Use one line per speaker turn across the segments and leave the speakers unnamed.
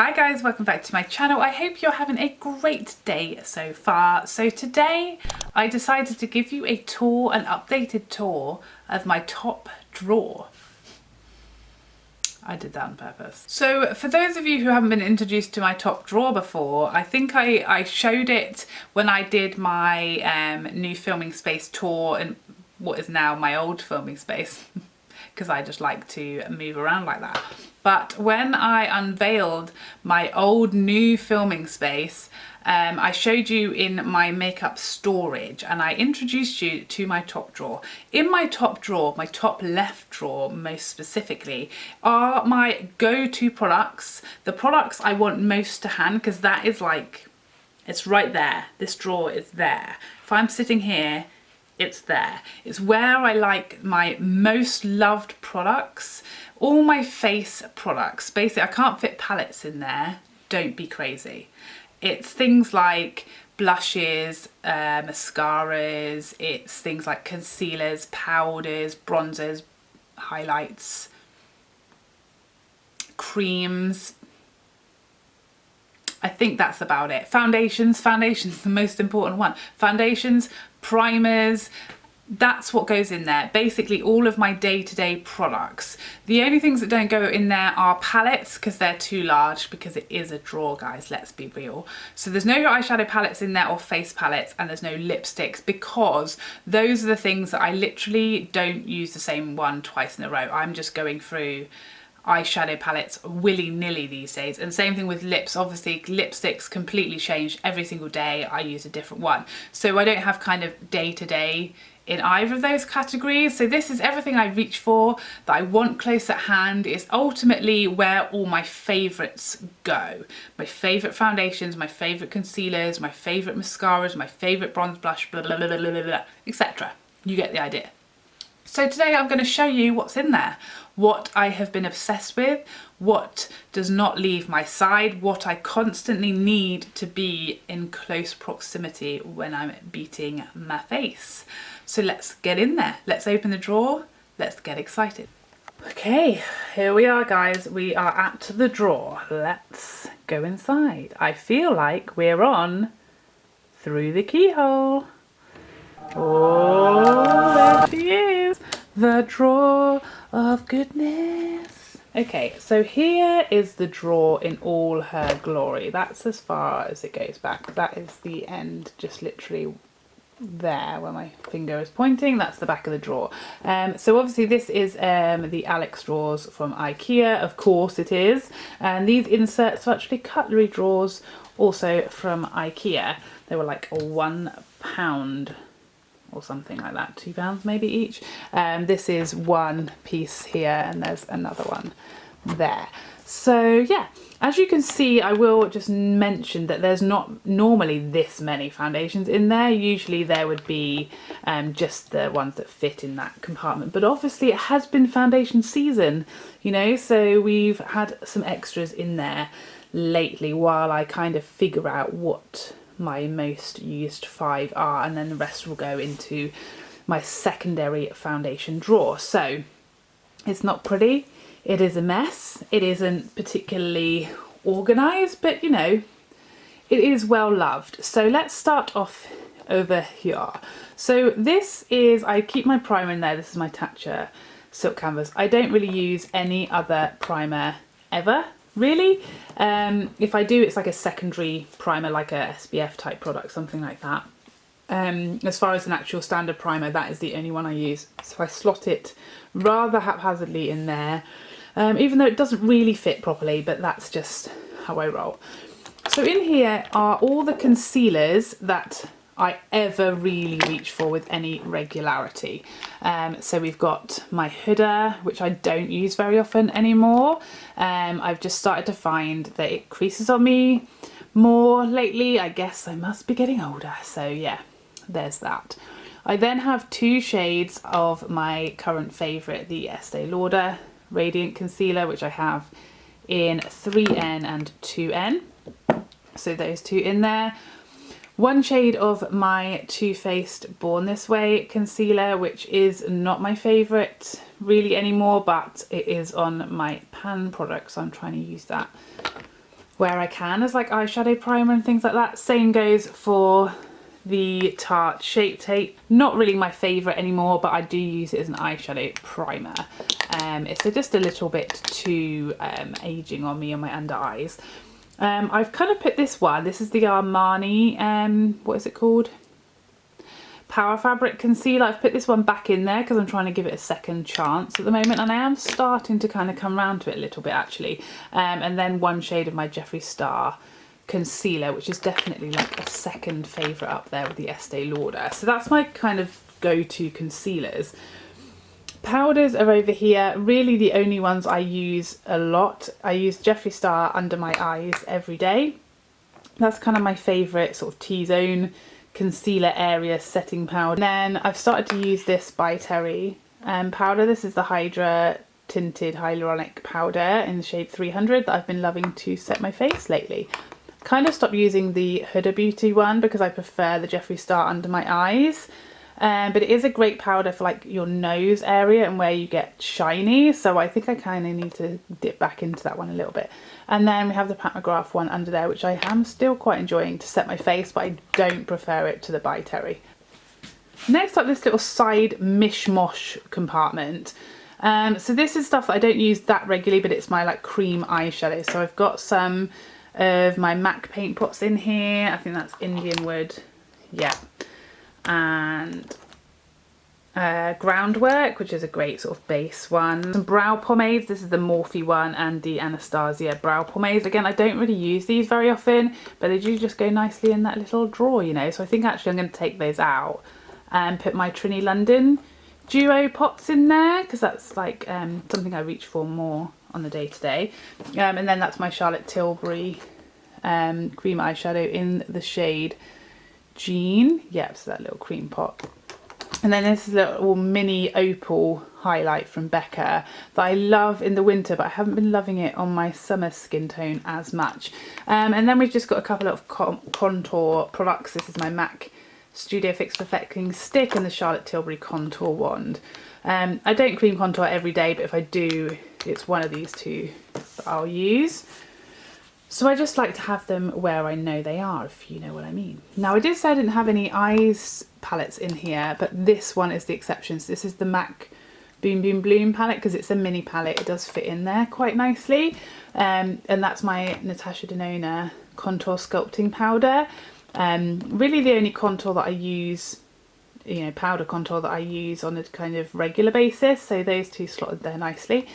Hi guys, welcome back to my channel. I hope you're having a great day so far. So today I decided to give you a tour, an updated tour of my top drawer. I did that on purpose. So for those of you who haven't been introduced to my top drawer before, I think I showed it when I did my new filming space tour in what is now my old filming space because I just like to move around like that. But when I unveiled my old new filming space, I showed you in my makeup storage and I introduced you to my top drawer. In my top drawer, my top left drawer most specifically, are my go-to products, the products I want most to hand, because that is like, it's right there. This drawer is there. If I'm sitting here, it's there. It's where I like my most loved products, all my face products. Basically, I can't fit palettes in there. Don't be crazy. It's things like blushes, mascaras, it's things like concealers, powders, bronzers, highlights, creams. I think that's about it. Foundations the most important one. Foundations, primers, that's what goes in there. Basically all of my day-to-day products. The only things that don't go in there are palettes because they're too large, because it is a drawer, guys, let's be real. So there's no eyeshadow palettes in there or face palettes, and there's no lipsticks because those are the things that I literally don't use the same one twice in a row. I'm just going through eyeshadow palettes willy-nilly these days, and same thing with lips. Obviously lipsticks completely change every single day. I use a different one, so I don't have kind of day-to-day in either of those categories. So this is everything I reach for, that I want close at hand. Is ultimately where all my favorites go. My favorite foundations, my favorite concealers, my favorite mascaras, my favorite bronze blush, blah blah blah blah blah, blah, etc. You get the idea. So today I'm going to show you what's in there, what I have been obsessed with, what does not leave my side, what I constantly need to be in close proximity when I'm beating my face. So let's get in there. Let's open the drawer. Let's get excited. Okay, here we are, guys. We are at the drawer. Let's go inside. I feel like we're on Through the Keyhole. Oh, there she is, the drawer of goodness. Okay, so here is the drawer in all her glory. That's as far as it goes back. That is the end, just literally there where my finger is pointing. That's the back of the drawer. So obviously this is the Alex drawers from IKEA, of course it is. And these inserts are actually cutlery drawers, also from IKEA. They were like £1 or something like that, £2 maybe each. This is one piece here and there's another one there. So yeah, as you can see, I will just mention that there's not normally this many foundations in there. Usually there would be just the ones that fit in that compartment, but obviously it has been foundation season, you know, so we've had some extras in there lately while I kind of figure out what my most used 5 are, and then the rest will go into my secondary foundation drawer. So it's not pretty, it is a mess, it isn't particularly organized, but you know, it is well loved. So let's start off over here. So this is, I keep my primer in there. This is my Tatcha silk canvas. I don't really use any other primer ever, really. If I do, it's like a secondary primer, like a SPF type product, something like that. As far as an actual standard primer, that is the only one I use. So I slot it rather haphazardly in there, even though it doesn't really fit properly, but that's just how I roll. So in here are all the concealers that I ever really reach for with any regularity. So we've got my Huda, which I don't use very often anymore. I've just started to find that it creases on me more lately. I guess I must be getting older. So yeah, there's that. I then have 2 shades of my current favourite, the Estee Lauder Radiant Concealer, which I have in 3N and 2N. So those 2 in there. 1 shade of my Too Faced Born This Way concealer, which is not my favourite really anymore, but it is on my pan product, so I'm trying to use that where I can as like eyeshadow primer and things like that. Same goes for the Tarte Shape Tape. Not really my favourite anymore, but I do use it as an eyeshadow primer. It's just a little bit too aging on me on my under eyes. I've kind of put this one, this is the Armani, what is it called? Power Fabric Concealer. I've put this one back in there because I'm trying to give it a second chance at the moment, and I am starting to kind of come around to it a little bit actually. And then one shade of my Jeffree Star concealer, which is definitely like a second favourite up there with the Estee Lauder. So that's my kind of go-to concealers. Powders are over here. Really the only ones I use a lot. I use Jeffree Star under my eyes every day. That's kind of my favourite sort of T-zone concealer area setting powder. And then I've started to use this by Terry powder. This is the Hydra Tinted Hyaluronic powder in the shade 300 that I've been loving to set my face lately. Kind of stopped using the Huda Beauty one because I prefer the Jeffree Star under my eyes. But it is a great powder for like your nose area and where you get shiny. So I think I kind of need to dip back into that one a little bit. And then we have the Pat McGrath one under there, which I am still quite enjoying to set my face, but I don't prefer it to the By Terry. Next up, this little side mishmosh compartment. So this is stuff that I don't use that regularly, but it's my like cream eyeshadow. So I've got some of my MAC paint pots in here. I think that's Indian wood, yeah, and Groundwork, which is a great sort of base one. Some brow pomades. This is the Morphe one and the Anastasia brow pomades. Again, I don't really use these very often, but they do just go nicely in that little drawer, you know. So I think actually I'm going to take those out and put my Trini London duo pots in there, because that's like something I reach for more on the day-to-day. And then that's my Charlotte Tilbury cream eyeshadow in the shade Jean. Yep, so that little cream pot. And then this is a little mini opal highlight from Becca that I love in the winter, but I haven't been loving it on my summer skin tone as much. And then we've just got a couple of contour products. This is my MAC Studio Fix Perfecting Stick and the Charlotte Tilbury Contour Wand. I don't cream contour every day, but if I do, it's one of these two that I'll use. So I just like to have them where I know they are, if you know what I mean. Now I did say I didn't have any eyes palettes in here, but this one is the exception. So this is the MAC Boom Boom Bloom palette, because it's a mini palette. It does fit in there quite nicely. And that's my Natasha Denona Contour Sculpting Powder. Really the only contour that I use, you know, powder contour that I use on a kind of regular basis. So those two slotted there nicely.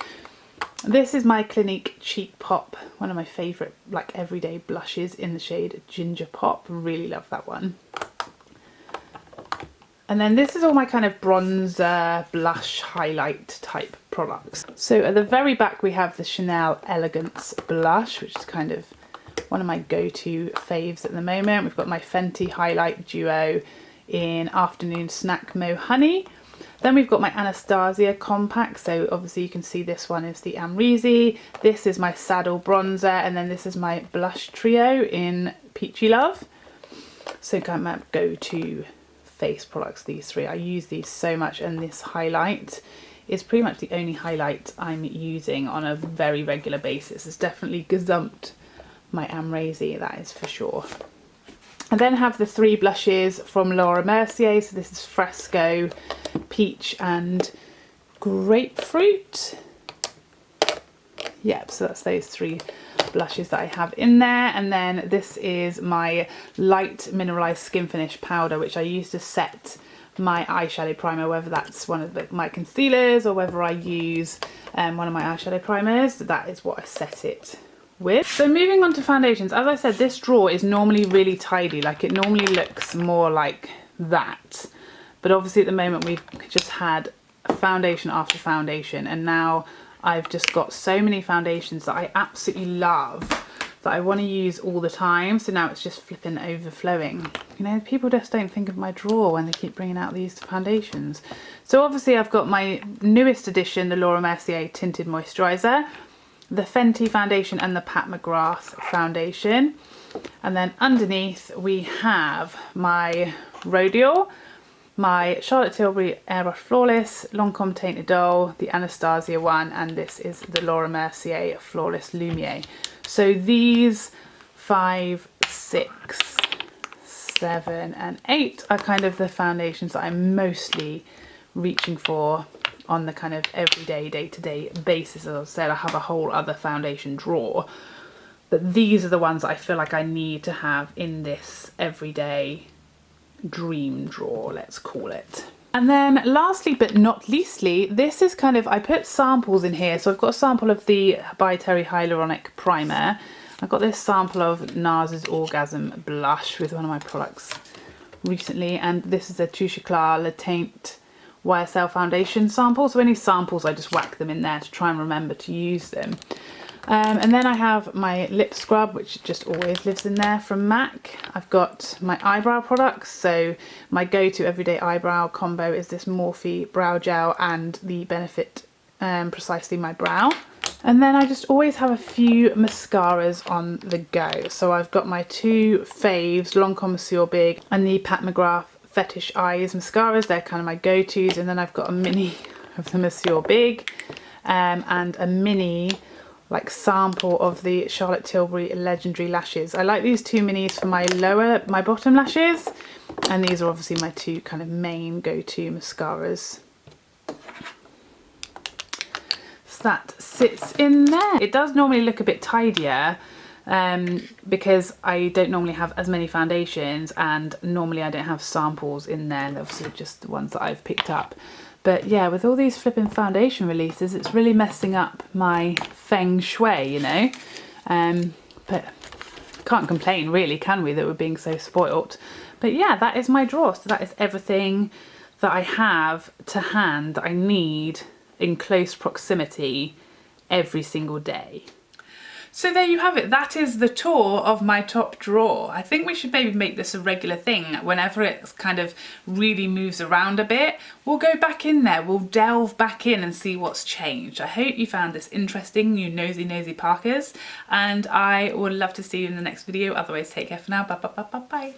This is my Clinique Cheek Pop, one of my favourite like everyday blushes in the shade Ginger Pop. Really love that one. And then this is all my kind of bronzer, blush, highlight type products. So at the very back we have the Chanel Elegance blush, which is kind of one of my go-to faves at the moment. We've got my Fenty Highlight Duo in Afternoon Snack MoHunny. Then we've got my Anastasia Compact, so obviously you can see this one is the Amrezy. This is my Saddle Bronzer, and then this is my Blush Trio in Peachy Love. So kind of go-to face products, these three. I use these so much, and this highlight is pretty much the only highlight I'm using on a very regular basis. It's definitely gazumped my Amrezy, that is for sure. I then have the three blushes from Laura Mercier. So this is Fresco, Peach and Grapefruit. Yep, so that's those three blushes that I have in there. And then this is my light mineralized skin finish powder, which I use to set my eyeshadow primer, whether that's one of my concealers or whether I use one of my eyeshadow primers. That is what I set it with. So moving on to foundations, as I said, this drawer is normally really tidy, like it normally looks more like that, but obviously at the moment we've just had foundation after foundation, and now I've just got so many foundations that I absolutely love that I want to use all the time. So now it's just flipping overflowing. You know, people just don't think of my drawer when they keep bringing out these foundations. So obviously I've got my newest edition, the Laura Mercier Tinted Moisturiser, the Fenty foundation and the Pat McGrath foundation. And then underneath we have my Rodior, my Charlotte Tilbury Airbrush Flawless, Lancome Teint Idole, the Anastasia one, and this is the Laura Mercier Flawless Lumiere. So these 5, 6, 7 and 8 are kind of the foundations that I'm mostly reaching for on the kind of everyday, day-to-day basis. As I said, I have a whole other foundation drawer, but these are the ones that I feel like I need to have in this everyday dream drawer, let's call it. And then lastly but not leastly, this is kind of, I put samples in here. So I've got a sample of the by Terry Hyaluronic primer. I've got this sample of NARS's Orgasm blush with one of my products recently, and this is a Touche Eclat Le Teint YSL foundation sample. So any samples, I just whack them in there to try and remember to use them. And then I have my lip scrub, which just always lives in there from MAC. I've got my eyebrow products. So my go-to everyday eyebrow combo is this Morphe brow gel and the Benefit Precisely My Brow. And then I just always have a few mascaras on the go. So I've got my 2 faves, Lancome Monsieur Big and the Pat McGrath Fetish Eyes mascaras. They're kind of my go-tos. And then I've got a mini of the Monsieur Big and a mini like sample of the Charlotte Tilbury Legendary Lashes. I like these 2 minis for my bottom lashes, and these are obviously my 2 kind of main go-to mascaras. So that sits in there. It does normally look a bit tidier because I don't normally have as many foundations, and normally I don't have samples in there, and obviously just the ones that I've picked up. But yeah, with all these flipping foundation releases, it's really messing up my feng shui, you know. But can't complain really, can we, that we're being so spoilt. But yeah, that is my drawer. So that is everything that I have to hand that I need in close proximity every single day. So there you have it. That is the tour of my top drawer. I think we should maybe make this a regular thing. Whenever it kind of really moves around a bit, we'll go back in there. We'll delve back in and see what's changed. I hope you found this interesting, you nosy Parkers. And I would love to see you in the next video. Otherwise, take care for now. Bye.